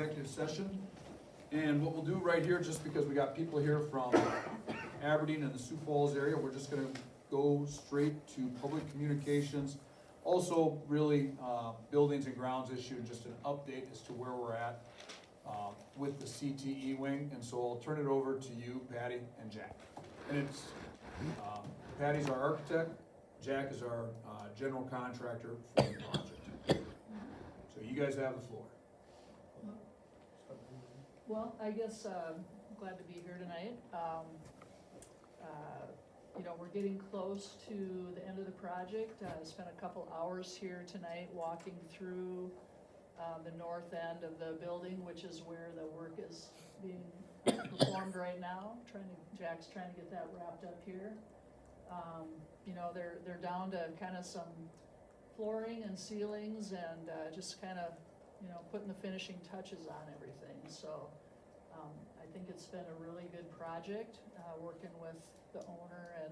executive session. And what we'll do right here, just because we got people here from Aberdeen and the Sioux Falls area, we're just gonna go straight to public communications. Also, really, buildings and grounds issue, and just an update as to where we're at with the CTE wing. And so I'll turn it over to you, Patty and Jack. And it's, Patty's our architect, Jack is our general contractor for the project. So you guys have the floor. Well, I guess, glad to be here tonight. You know, we're getting close to the end of the project. Spent a couple hours here tonight walking through the north end of the building, which is where the work is being performed right now. Jack's trying to get that wrapped up here. You know, they're down to kind of some flooring and ceilings and just kind of, you know, putting the finishing touches on everything. So I think it's been a really good project, working with the owner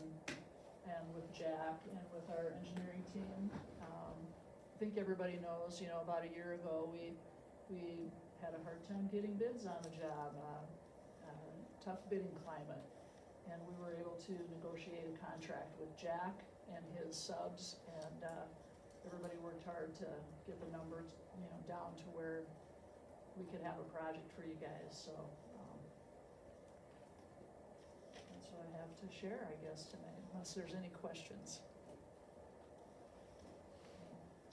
and with Jack and with our engineering team. I think everybody knows, you know, about a year ago, we had a hard time getting bids on the job, tough bidding climate. And we were able to negotiate a contract with Jack and his subs, and everybody worked hard to get the numbers, you know, down to where we could have a project for you guys. So that's what I have to share, I guess, tonight, unless there's any questions.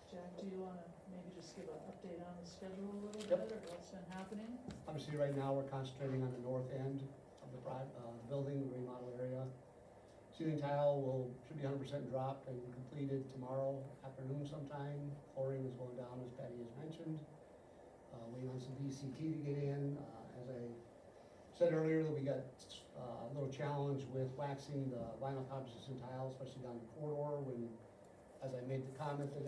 Jack, do you want to maybe just give an update on the schedule a little bit, or what's been happening? Obviously, right now, we're concentrating on the north end of the building, the remodel area. Ceiling tile should be 100% dropped and completed tomorrow afternoon sometime. Flooring is going down, as Patty has mentioned. Waiting on some VCT to get in. As I said earlier, that we got a little challenge with waxing the vinyl composites and tiles, especially down the corridor, when, as I made the comment that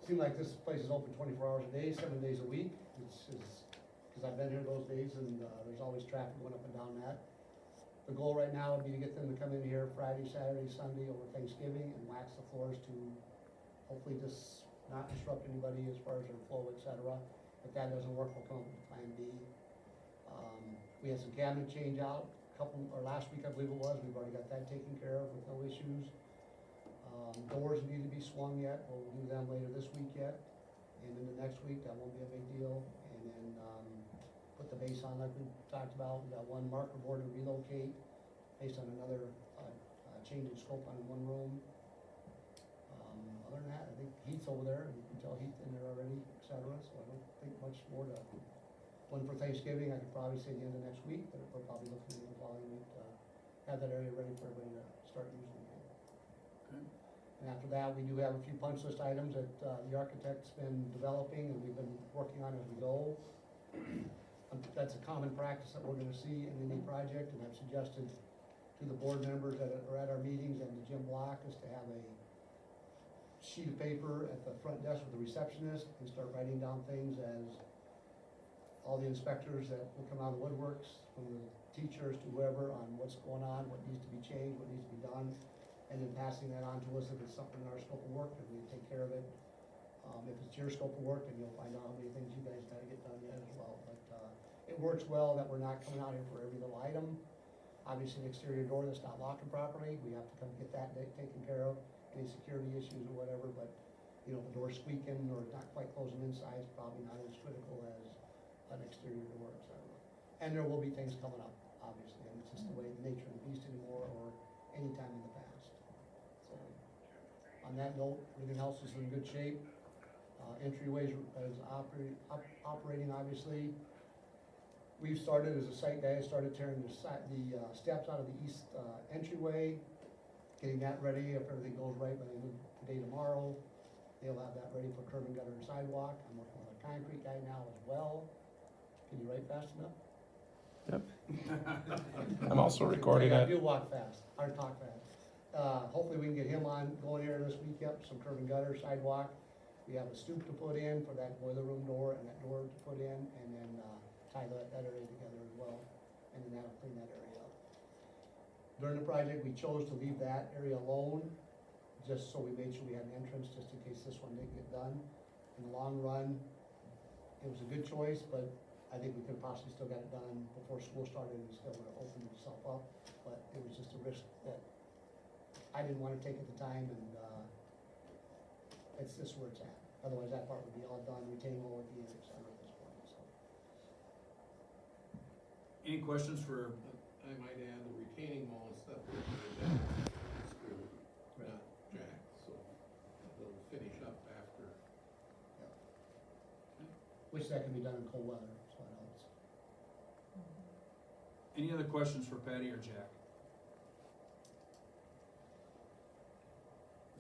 seemed like this place is open 24 hours a day, 7 days a week. Because I've been here those days, and there's always traffic going up and down that. The goal right now would be to get them to come in here Friday, Saturday, Sunday over Thanksgiving and wax the floors to hopefully just not disrupt anybody as far as their flow, etc. If that doesn't work, we'll come up with plan B. We had some cabinet change out last week, I believe it was. We've already got that taken care of with no issues. Doors need to be swung yet. We'll do them later this week yet. And then the next week, that won't be a big deal. And then put the base on like we talked about. We got one marker board to relocate based on another change in scope on one room. Other than that, I think Heath's over there, and you can tell Heath in there already, etc. So I don't think much more to. One for Thanksgiving, I could probably say the end of next week, but we're probably looking at the following week to have that area ready for everybody to start using again. Okay. And after that, we do have a few punch list items that the architect's been developing and we've been working on as we go. That's a common practice that we're gonna see in any project, and I've suggested to the board members that are at our meetings and to Jim Block is to have a sheet of paper at the front desk with the receptionist and start writing down things as all the inspectors that will come out of the woodworks, from the teachers to whoever, on what's going on, what needs to be changed, what needs to be done, and then passing that on to us if it's something in our scope of work, and we take care of it. If it's your scope of work, then you'll find out how many things you guys gotta get done yet as well. But it works well that we're not coming out here for every little item. Obviously, an exterior door that's not locking properly, we have to come get that taken care of, any security issues or whatever, but you know, if the door's squeaking or not quite closing inside, it's probably not as critical as an exterior door, etc. And there will be things coming up, obviously, and it's just the way, the nature of the beast anymore, or any time in the past. So, on that note, everything else is in good shape. Entryways is operating, obviously. We've started, as a site guy, started tearing the steps out of the east entryway, getting that ready. If everything goes right by the end of today, tomorrow, they'll have that ready for curb and gutter and sidewalk. I'm working with a concrete guy now as well. Can you write fast enough? Yep. I'm also recording I it. do walk fast, hard talk fast. Hopefully we can get him on going here this week, yep, some curb and gutter, sidewalk. We have a stoop to put in for that boiler room door and that door to put in, and then tie that area together as well, and then that'll clean that area up. During the project, we chose to leave that area alone, just so we made sure we had an entrance, just in case this one didn't get done. In the long run, it was a good choice, but I think we could possibly still got it done before school started and still would have opened itself up. But it was just a risk that I didn't wanna take at the time, and, it's just where it's at. Otherwise, that part would be all done, retaining wall at the end, et cetera, at this point, so. Any questions for, I might add, the retaining wall and stuff, we're gonna do that screw, not jack, so they'll finish up after. Which that can be done in cold weather, so it helps. any other questions for Patty or Jack?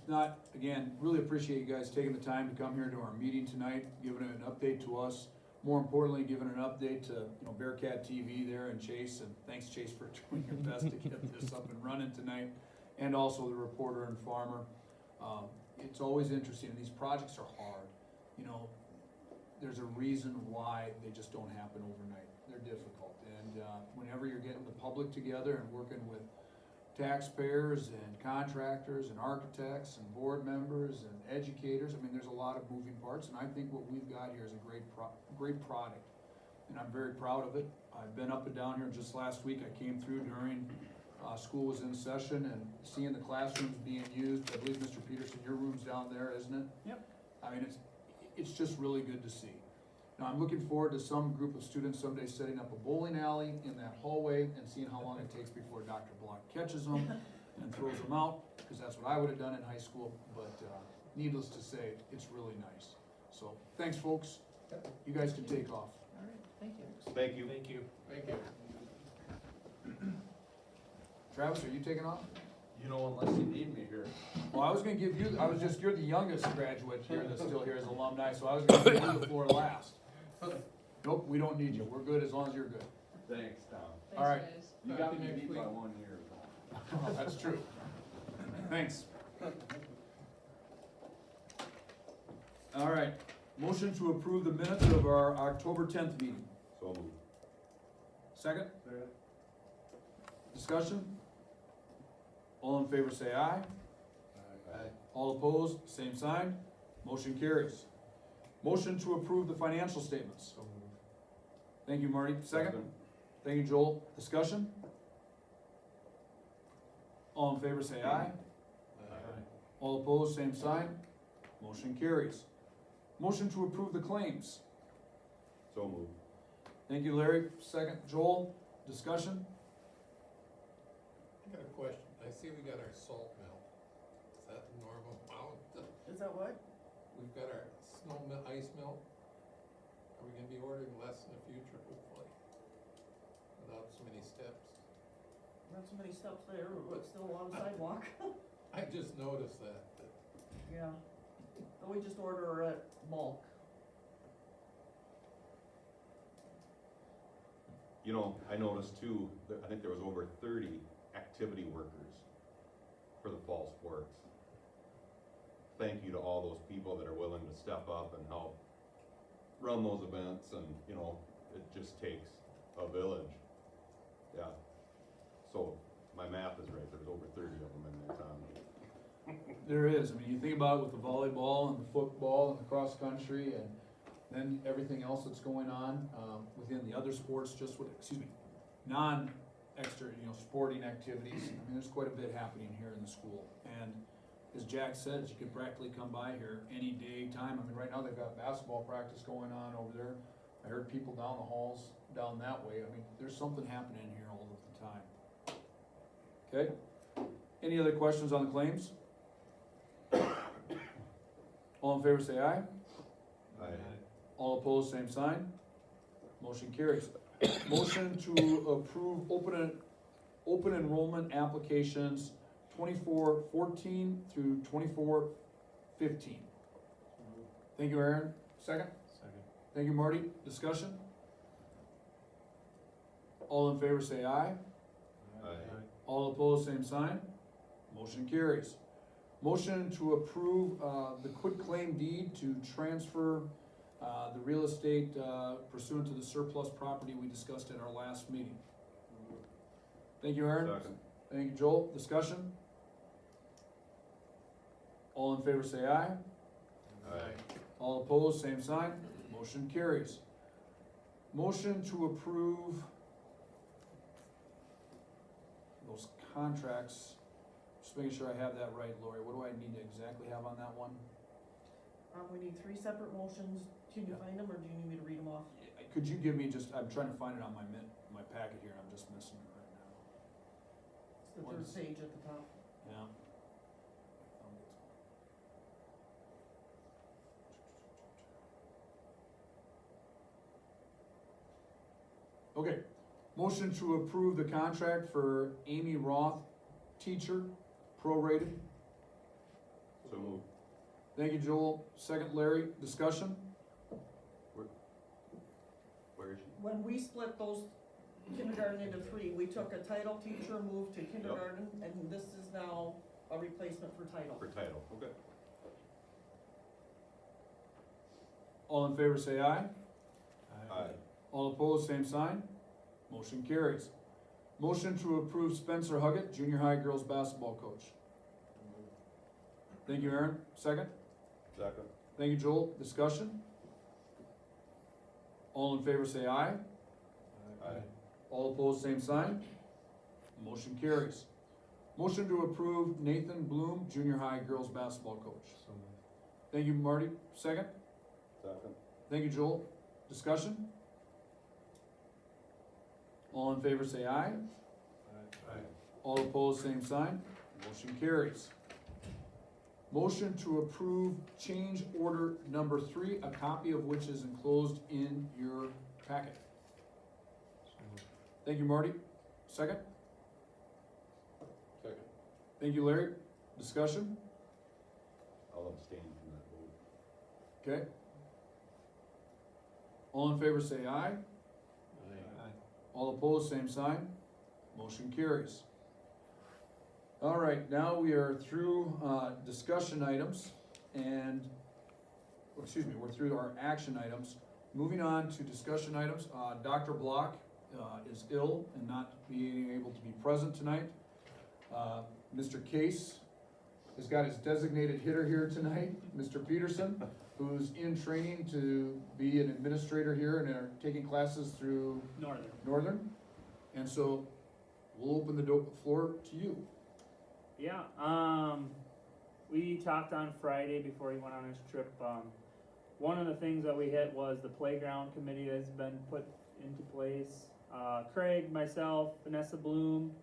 If not, again, really appreciate you guys taking the time to come here to our meeting tonight, giving an update to us. More importantly, giving an update to, Bearcat TV there and Chase, and thanks Chase for doing your best to get this up and running tonight, and also the reporter and farmer. It's always interesting, these projects are hard, there's a reason why they just don't happen overnight. They're difficult, and whenever you're getting the public together and working with taxpayers and contractors and architects and board members and educators, there's a lot of moving parts, and I think what we've got here is a great product, and I'm very proud of it. I've been up and down here just last week. I came through during school was in session and seeing the classrooms being used. I believe, Mr. Peterson, your room's down there, isn't it? Yep. It's just really good to see. Now, I'm looking forward to some group of students someday setting up a bowling alley in that hallway and seeing how long it takes before Dr. Block catches them and throws them out, because that's what I would have done in high school, but needless to say, it's really nice. So, thanks, folks. You guys can take off. All right, thank you. Thank you. Thank you. Thank you. Travis, are you taking off? Unless you need me here. Well, you're the youngest graduate here that's still here as alumni, so I was gonna give you the floor last. Nope, we don't need you. We're good as long as you're good. Thanks, Tom. All right. Thanks, guys. You got me beat by 1 year. Oh, that's true. Thanks. All right, motion to approve the minutes of our October 10th meeting. So moved. Second? Discussion? All in favor say aye. All opposed, same sign. Motion carries. Motion to approve the financial statements. So moved. Thank you, Marty. Second? Thank you, Joel. Discussion? All in favor say aye. All opposed, same sign. Motion carries. Motion to approve the claims. So moved. Thank you, Larry. Second, Joel. Discussion? I got a question. I see we got our salt melt. Is that the normal amount? Is that what? We've got our ice melt. Are we gonna be ordering less in the future, hopefully? Without so many steps? Not so many steps there, but still a lot of sidewalk. I just noticed that. Yeah. But we just order at bulk. I noticed too, that I think there was over 30 activity workers for the fall sports. Thank you to all those people that are willing to step up and help run those events, and it just takes a village. Yeah. So my math is right, there's over 30 of them in there, Tom. There is. You think about it with the volleyball and the football and the cross country, and then everything else that's going on within the other sports, non-extra, sporting activities. There's quite a bit happening here in the school. And as Jack says, you can practically come by here any day, time. Right now they've got basketball practice going on over there. I heard people down the halls down that way. There's something happening here all of the time. Okay? Any other questions on the claims? All in favor say aye. Aye. All opposed, same sign. Motion carries. Motion to approve open enrollment applications 24-14 through 24-15. Thank you, Aaron. Second? Second. Thank you, Marty. Discussion? All in favor say aye. Aye. All opposed, same sign. Motion carries. Motion to approve the quitclaim deed to transfer the real estate pursuant to the surplus property we discussed at our last meeting. Thank you, Aaron. Second. Thank you, Joel. Discussion? All in favor say aye. Aye. All opposed, same sign. Motion carries. Motion to approve those contracts. Just making sure I have that right, Lori. What do I need to exactly have on that one? We need 3 separate motions. Can you find them, or do you need me to read them off? Could you give me just, I'm trying to find it on my packet here, and I'm just missing it right now. It's the third page at the top. Yeah. Okay, motion to approve the contract for Amy Roth, teacher, prorated. So moved. Thank you, Joel. Second, Larry. Discussion? Where is she? When we split those kindergarten into 3, we took a title teacher, moved to kindergarten, and this is now a replacement for title. For title, okay. All in favor say aye. Aye. All opposed, same sign. Motion carries. Motion to approve Spencer Huggett, junior high girls basketball coach. Thank you, Aaron. Second? Second. Thank you, Joel. Discussion? All in favor say aye. Aye. All opposed, same sign. Motion carries. Motion to approve Nathan Bloom, junior high girls basketball coach. So moved. Thank you, Marty. Second? Second. Thank you, Joel. Discussion? All in favor say aye. Aye. All opposed, same sign. Motion carries. Motion to approve change order number 3, a copy of which is enclosed in your packet. Thank you, Marty. Second? Second. Thank you, Larry. Discussion? I'll abstain from that vote. Okay. All in favor say aye. Aye. All opposed, same sign. Motion carries. All right, now we are through discussion items and, we're through our action items. Moving on to discussion items, Dr. Block is ill and not being able to be present tonight. Mr. Case has got his designated hitter here tonight, Mr. Peterson, who's in training to be an administrator here and are taking classes through Northern. And so we'll open the floor to you. Yeah, we talked on Friday before he went on his trip. One of the things that we hit was the playground committee that's been put into place. Craig, myself, Vanessa Bloom,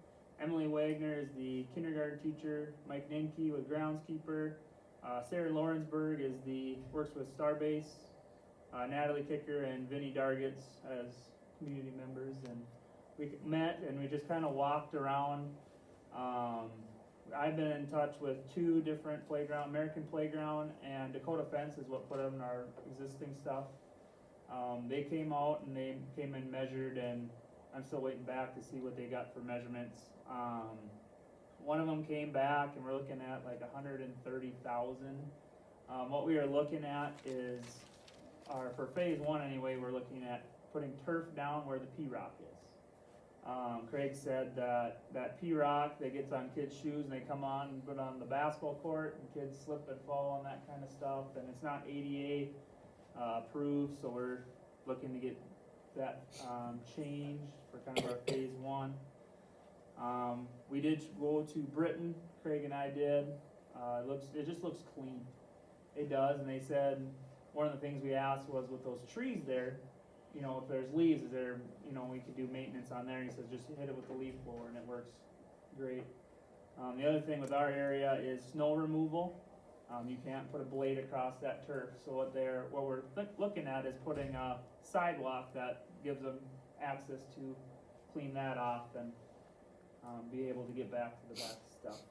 Emily Wagner is the kindergarten teacher, Mike Ninke with groundskeeper, Sarah Lawrenceburg works with Starbase, Natalie Kicker and Vinnie Dargitz as community members, and we met and we just kind of walked around. I've been in touch with 2 different playground, American Playground and Dakota Fence is what put in our existing stuff. They came out and they came and measured, and I'm still waiting back to see what they got for measurements. One of them came back and we're looking at like 130,000. What we are looking at is, for phase 1 anyway, we're looking at putting turf down where the P-rock is. Craig said that P-rock that gets on kids' shoes and they come on and put on the basketball court and kids slip and fall on that kind of stuff, and it's not ADA approved, so we're looking to get that changed for kind of our phase 1. We did go to Britain, Craig and I did. It just looks clean. It does, and they said one of the things we asked was with those trees there, you know, if there's leaves, is there, you know, we could do maintenance on there. He says just hit it with the leaf blower and it works great. The other thing with our area is snow removal. You can't put a blade across that turf. So what we're looking at is putting a sidewalk that gives them access to clean that off and be able to get back to the back stuff.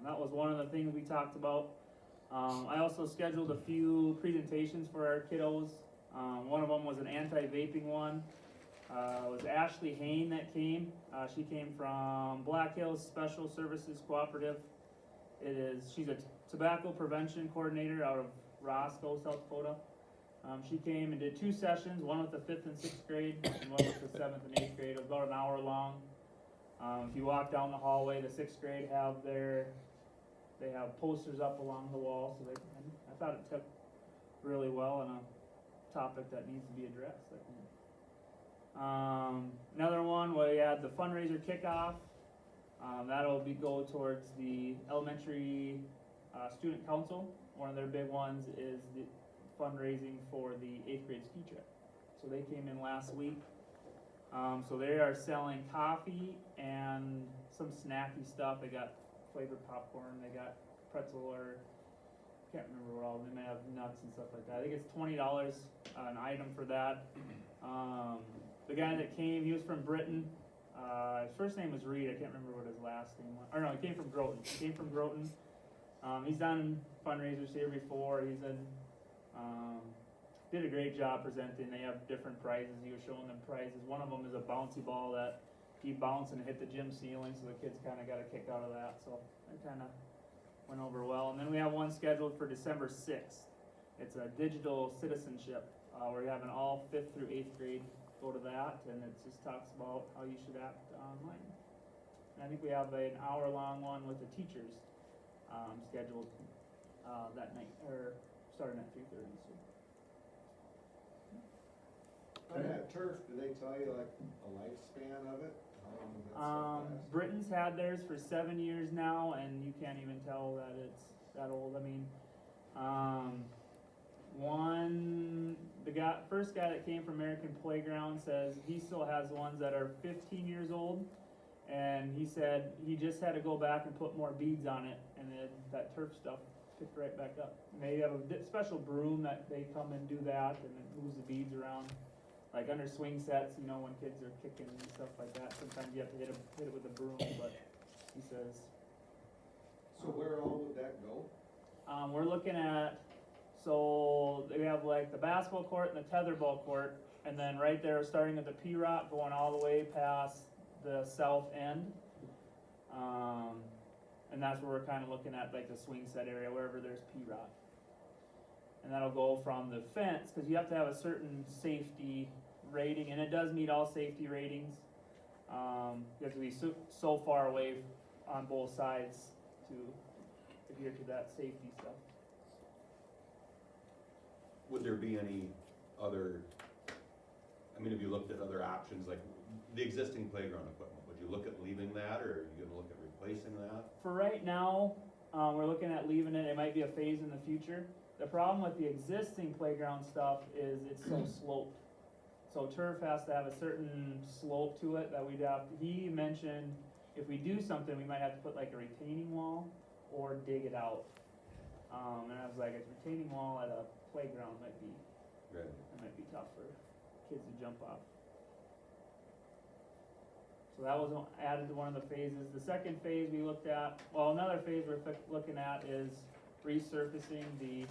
That was one of the things we talked about. I also scheduled a few presentations for our kiddos. One of them was an anti-vaping one. It was Ashley Hain that came. She came from Black Hills Special Services Cooperative. She's a tobacco prevention coordinator out of Roscoe, South Dakota. She came and did 2 sessions, one with the 5th and 6th grade and one with the 7th and 8th grade. It was about an hour long. If you walk down the hallway, the 6th grade they have posters up along the wall, so I thought it took really well on a topic that needs to be addressed, I think. Another one, we had the fundraiser kickoff. That'll go towards the elementary student council. One of their big ones is the fundraising for the 8th grade ski trip. So they came in last week. So they are selling coffee and some snacky stuff. They got flavored popcorn, they got pretzel, or can't remember what all, they may have nuts and stuff like that. I think it's $20 an item for that. The guy that came, he was from Britain. His first name was Reed, I can't remember what his last name was. Or no, he came from Groton. He's done fundraisers here before. Did a great job presenting. They have different prizes. He was showing them prizes. One of them is a bouncy ball that he bounced and hit the gym ceiling, so the kids kind of got a kick out of that. So it kind of went over well. And then we have one scheduled for December 6th. It's a digital citizenship. We're having all 5th through 8th grade go to that, and it just talks about how you should act online. And I think we have an hour-long one with the teachers scheduled that night, or starting at 3:30. So. On that turf, do they tell you like a lifespan of it? How long does that stuff last? Britain's had theirs for 7 years now, and you can't even tell that it's that old. I mean, first guy that came from American Playground says he still has ones that are 15 years old, and he said he just had to go back and put more beads on it, and then that turf stuff picked right back up. And they have a special broom that they come and do that, and it moves the beads around. Like under swing sets, you know, when kids are kicking and stuff like that, sometimes you have to hit it with a broom, but he says. So where all would that go? We're looking at, so they have like the basketball court and the tetherball court, and then right there, starting at the P-Rock, going all the way past the south end. And that's where we're kind of looking at, like the swing set area, wherever there's P-Rock. And that'll go from the fence, because you have to have a certain safety rating, and it does meet all safety ratings. You have to be so far away on both sides to adhere to that safety stuff. Would there be any other, I mean, have you looked at other options, like the existing playground equipment? Would you look at leaving that, or are you gonna look at replacing that? For right now, we're looking at leaving it. It might be a phase in the future. The problem with the existing playground stuff is it's so sloped. So turf has to have a certain slope to it that he mentioned if we do something, we might have to put like a retaining wall or dig it out. And I was like, a retaining wall at a playground might be tough for kids to jump off. So that was added to one of the phases. The second phase we looked at, another phase we're looking at is resurfacing the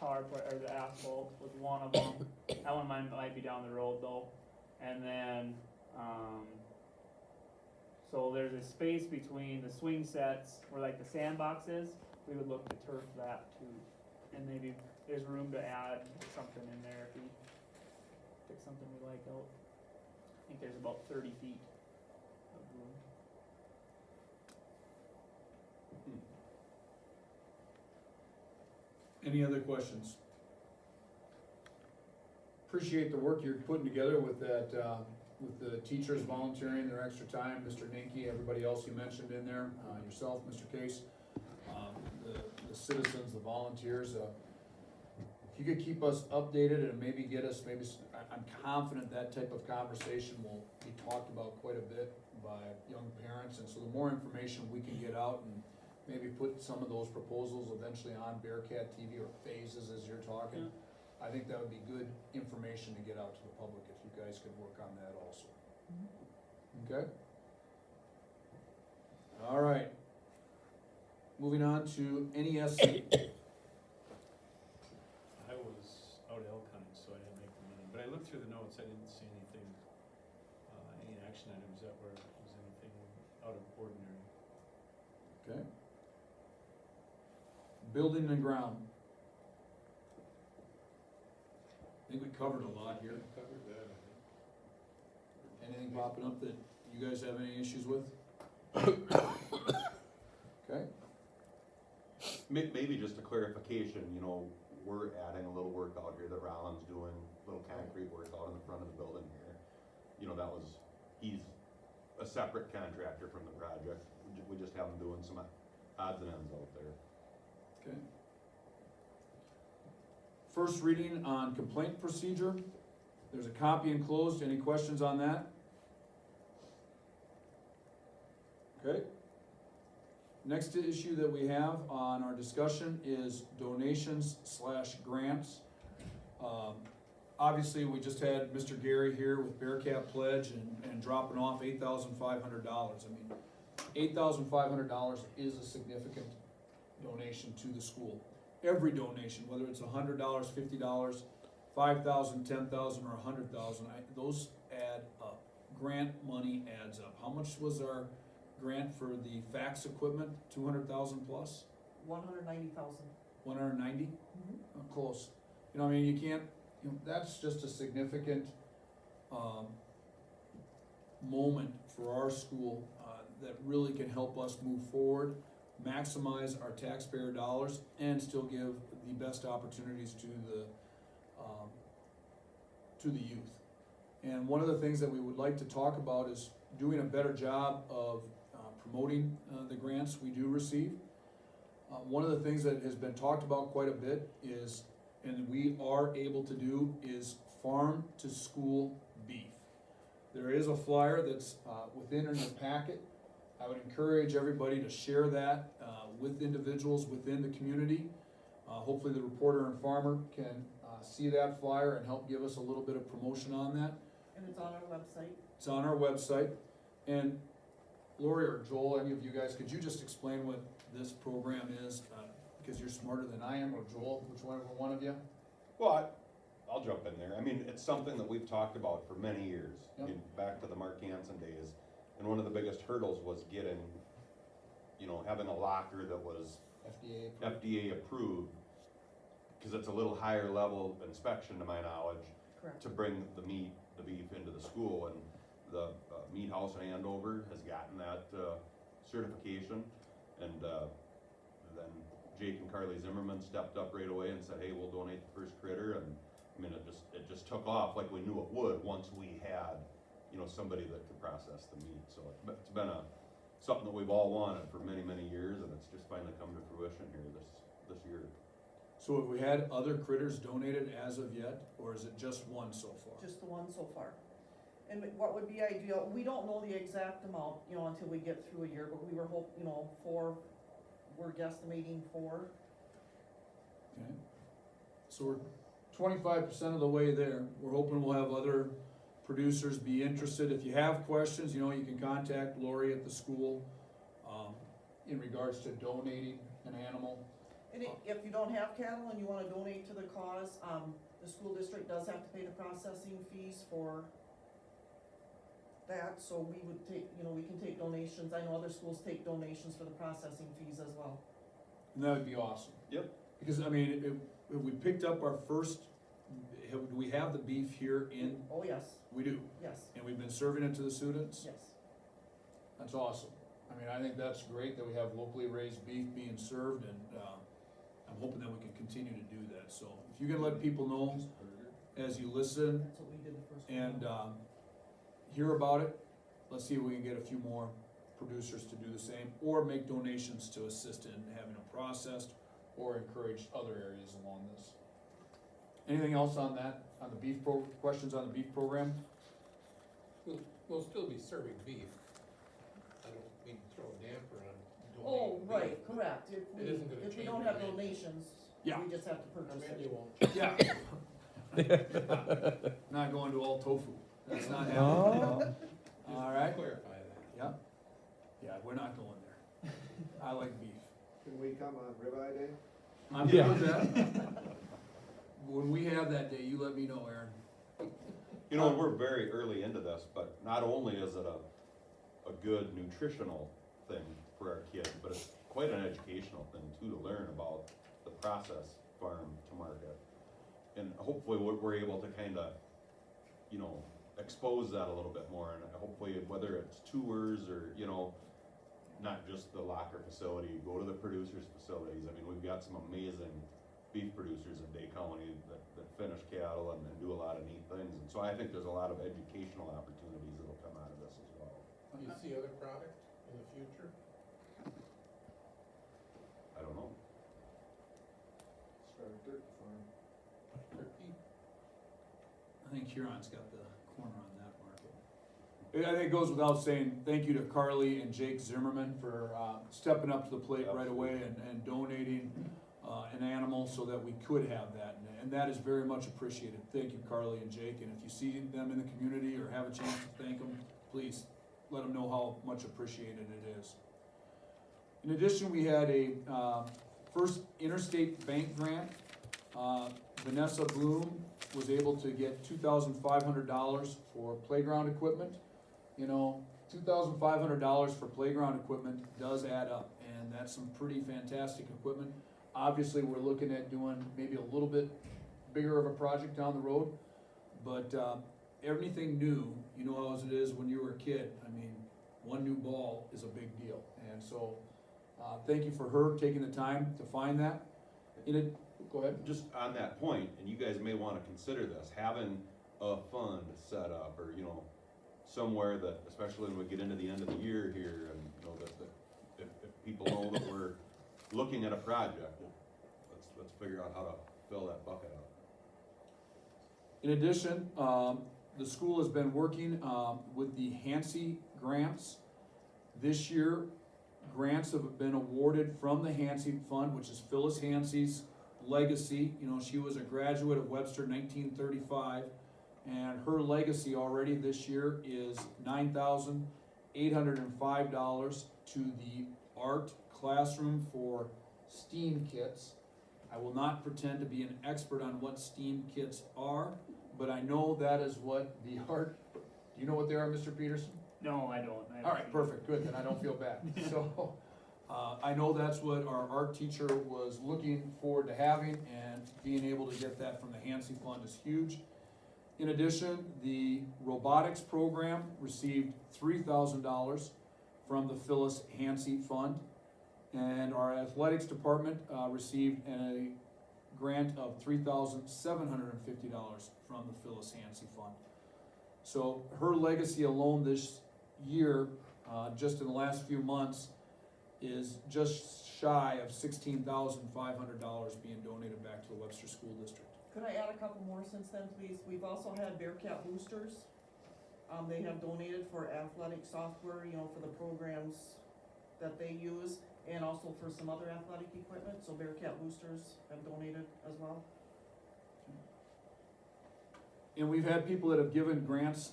or the asphalt was one of them. That one might be down the road though. And then, so there's a space between the swing sets where like the sandbox is. We would look to turf that too. And maybe there's room to add something in there if we pick something we like out. I think there's about 30 feet of room. Any other questions? Appreciate the work you're putting together with that, with the teachers volunteering their extra time, Mr. Ninky, everybody else you mentioned in there, yourself, Mr. Case, the citizens, the volunteers. If you could keep us updated and maybe get us, I'm confident that type of conversation will be talked about quite a bit by young parents, and so the more information we can get out and maybe put some of those proposals eventually on Bearcat TV or phases as you're talking. Yeah. I think that would be good information to get out to the public if you guys could work on that also. Okay? All right. Moving on to NESC. I was out elk hunting, so I didn't make the meeting, but I looked through the notes, I didn't see anything, any action items that was anything out of ordinary. Okay. Building and ground. I think we covered a lot here. Covered that, I think. Anything popping up that you guys have any issues with? Okay. Maybe just a clarification, we're adding a little work out here that Rollins doing, little concrete work out in the front of the building here. You know, he's a separate contractor from the project. We just have him doing some odds and ends out there. Okay. First reading on complaint procedure. There's a copy enclosed. Any questions on that? Okay. Next issue that we have on our discussion is donations/grants. Obviously, we just had Mr. Gary here with Bearcat Pledge and dropping off $8,500. I mean, $8,500 is a significant donation to the school. Every donation, whether it's $100, $50, $5,000, $10,000, or $100,000, those add up. Grant money adds up. How much was our grant for the fax equipment? 200,000 plus? 190,000. 190? Close. You know, I mean, you can't, you know, that's just a significant moment for our school that really can help us move forward, maximize our taxpayer dollars, and still give the best opportunities to the youth. And one of the things that we would like to talk about is doing a better job of promoting the grants we do receive. One of the things that has been talked about quite a bit is, and we are able to do, is farm to school beef. There is a flyer that's within your packet. I would encourage everybody to share that with individuals within the community. Hopefully the reporter and farmer can see that flyer and help give us a little bit of promotion on that. And it's on our website. It's on our website. And Lori or Joel, any of you guys, could you just explain what this program is? Because you're smarter than I am, or Joel, one of you? Well, I'll jump in there. I mean, it's something that we've talked about for many years. Yep. I mean, back to the Mark Hansen days. And one of the biggest hurdles was getting, you know, having a locker that was FDA approved, because it's a little higher level inspection to my knowledge, Correct. to bring the beef into the school. And the meat house in Andover has gotten that certification. And then Jake and Carly Zimmerman stepped up right away and said, hey, we'll donate the first critter. And I mean, it just took off like we knew it would once we had, you know, somebody that could process the meat. So it's been something that we've all wanted for many, many years, and it's just finally come to fruition here this year. So have we had other critters donated as of yet, or is it just one so far? Just the one so far. And what would be ideal, we don't know the exact amount, you know, until we get through a year, but we were we're guesstimating 4. Okay. So we're 25% of the way there. We're hoping we'll have other producers be interested. If you have questions, you know, you can contact Lori at the school in regards to donating an animal. And if you don't have cattle and you wanna donate to the cause, the school district does have to pay the processing fees for that, so we would take, you know, we can take donations. I know other schools take donations for the processing fees as well. And that would be awesome. Yep. Because, I mean, if we picked up our first, do we have the beef here in? Oh, yes, We do. yes, And we've been serving it to the students? yes. That's awesome. I mean, I think that's great that we have locally raised beef being served, and I'm hoping that we can continue to do that. So if you can let people know as you listen That's what we did the first one. and hear about it, let's see if we can get a few more producers to do the same, or make donations to assist in having them processed, or encourage other areas along this. Anything else on that, on the beef questions on the beef program? We'll still be serving beef. I don't mean to throw a damper on Oh, donating right, beef. correct. It isn't gonna If we change don't have anything. donations, Yeah. we just have to Or purchase maybe it. you won't. Yeah. Not going to all tofu. That's not happening. All right. Clarify that. Yeah. Yeah, we're not going there. I like beef. Can we come on ribeye day? I'm good with that. When we have that day, you let me know, Aaron. You know, we're very early into this, but not only is it a good nutritional thing for our kids, but it's quite an educational thing too, to learn about the process farm to market. And hopefully we're able to kind of, you know, expose that a little bit more, and hopefully whether it's tours or, you know, not just the locker facility, go to the producers' facilities. I mean, we've got some amazing beef producers in Day County that finish cattle and do a lot of neat things. And so I think there's a lot of educational opportunities that'll come out of this as well. Do you see other product in the future? I don't know. Start a turkey farm. Turkey? I think Huron's got the corner on that market. I think it goes without saying, thank you to Carly and Jake Zimmerman for stepping up to the plate right away and donating an animal so that we could have that. And that is very much appreciated. Thank you, Carly and Jake, and if you see them in the community or have a chance to thank them, please let them know how much appreciated it is. In addition, we had a first interstate bank grant. Vanessa Bloom was able to get $2,500 for playground equipment. You know, $2,500 for playground equipment does add up, and that's some pretty fantastic equipment. Obviously, we're looking at doing maybe a little bit bigger of a project down the road, but everything new, you know how it is when you were a kid. I mean, one new ball is a big deal, and so thank you for her taking the time to find that. Go ahead. Just on that point, and you guys may wanna consider this, having a fund set up, or, you know, somewhere that, especially when we get into the end of the year here, and, you know, that if people know that we're looking at a project, let's figure out how to fill that bucket up. In addition, the school has been working with the Hansi grants. This year, grants have been awarded from the Hansi Fund, which is Phyllis Hansi's legacy. You know, she was a graduate of Webster 1935, and her legacy already this year is $9,805 to the art classroom for STEAM kits. I will not pretend to be an expert on what STEAM kits are, but I know that is what the art, do you know what they are, Mr. Peterson? No, I don't. All right, perfect, good, then I don't feel bad. So, I know that's what our art teacher was looking forward to having, and being able to get that from the Hansi Fund is huge. In addition, the robotics program received $3,000 from the Phyllis Hansi Fund, and our athletics department received a grant of $3,750 from the Phyllis Hansi Fund. So her legacy alone this year, just in the last few months, is just shy of $16,500 being donated back to the Webster School District. Could I add a couple more since then, please? We've also had Bearcat boosters. They have donated for athletic software, you know, for the programs that they use, and also for some other athletic equipment, so Bearcat boosters have donated as well. And we've had people that have given grants,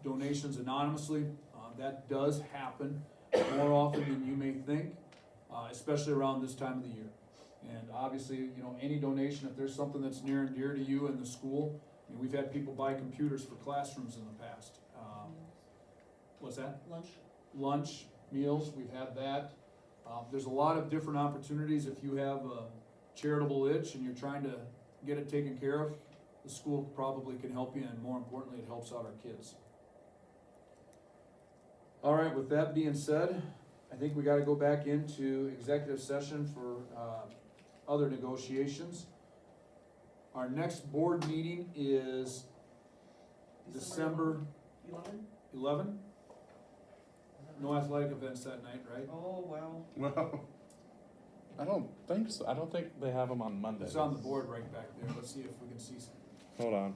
donations anonymously. That does happen more often than you may think, especially around this time of the year. And obviously, you know, any donation, if there's something that's near and dear to you in the school, I mean, we've had people buy computers for classrooms in the past. What's that? Lunch, meals, we've had that. There's a lot of different opportunities. If you have a charitable itch and you're trying to get it taken care of, the school probably can help you, and more importantly, it helps out our kids. All right, with that being said, I think we gotta go back into executive session for other negotiations. Our next board meeting is December 11? No athletic events that night, right? Oh, wow. Well, I don't think so. I don't think they have them on Monday. It's on the board right back there. Let's see if we can see some. Hold on.